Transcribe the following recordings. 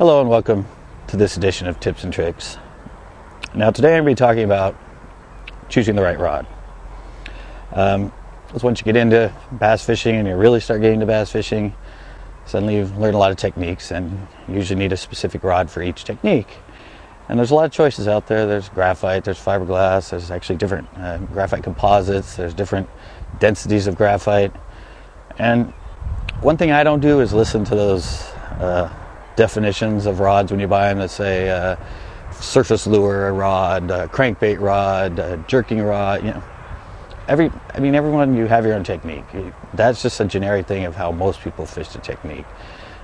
Hello and welcome to this edition of Tips and Tricks. Now today I'm going to be talking about choosing the right rod. Because once you get into bass fishing and you really start getting into bass fishing, suddenly you've learned a lot of techniques and you usually need a specific rod for each technique. And there's a lot of choices out there. There's graphite, there's fiberglass, there's actually different graphite composites, there's different densities of graphite. And one thing I don't do is listen to those definitions of rods when you buy them that say surface lure rod, crankbait rod, jerking rod. You know, everyone, you have your own technique. That's just a generic thing of how most people fish the technique.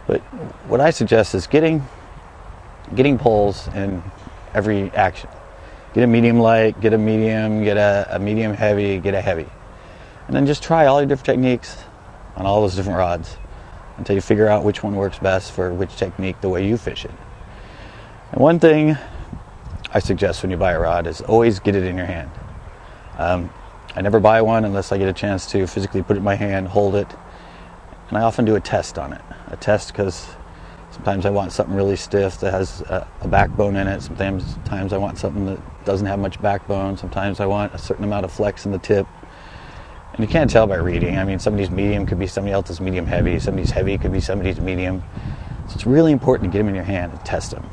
But what I suggest is getting poles in every action. Get a medium light, get a medium, get a medium heavy, get a heavy, and then just try all your different techniques on all those different rods until you figure out which one works best for which technique the way you fish it. And one thing I suggest when you buy a rod is always get it in your hand. I never buy one unless I get a chance to physically put it in my hand, hold it, and I often do a test on it. A test because sometimes I want something really stiff that has a backbone in it. Sometimes I want something that doesn't have much backbone. Sometimes I want a certain amount of flex in the tip. And you can't tell by reading. I mean, somebody's medium could be somebody else's medium heavy. Somebody's heavy could be somebody's medium. So it's really important to get them in your hand and test them.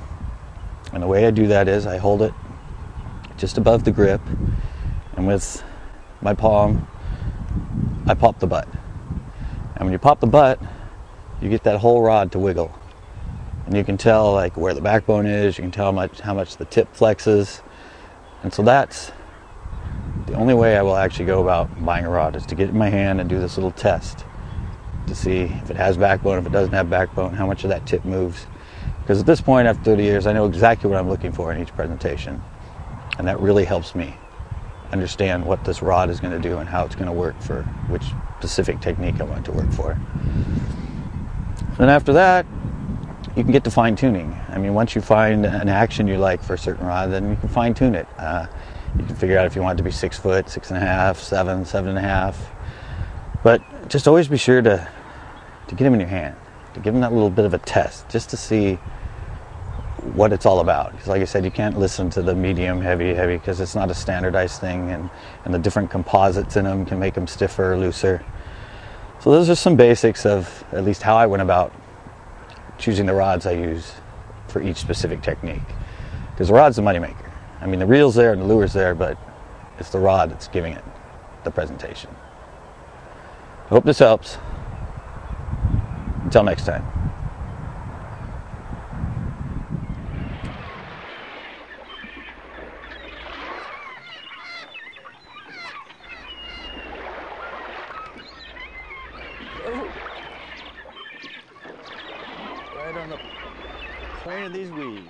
And the way I do that is I hold it just above the grip, and with my palm, I pop the butt. And when you pop the butt, you get that whole rod to wiggle. And you can tell like where the backbone is. You can tell how much the tip flexes. And so that's the only way I will actually go about buying a rod, is to get it in my hand and do this little test to see if it has backbone, if it doesn't have backbone, how much of that tip moves. Because at this point, after 30 years, I know exactly what I'm looking for in each presentation. And that really helps me understand what this rod is going to do and how it's going to work for which specific technique I want it to work for. And after that, you can get to fine-tuning. I mean, once you find an action you like for a certain rod, then you can fine-tune it. You can figure out if you want it to be 6 foot, 6.5, 7, 7.5. But just always be sure to get them in your hand, to give them that little bit of a test, just to see what it's all about. Because like I said, you can't listen to the medium, heavy, because it's not a standardized thing, and the different composites in them can make them stiffer or looser. So those are some basics of at least how I went about choosing the rods I use for each specific technique. Because the rod's the moneymaker. I mean, the reel's there and the lure's there, but it's the rod that's giving it the presentation. I hope this helps. Until next time. Right on the point of these weeds.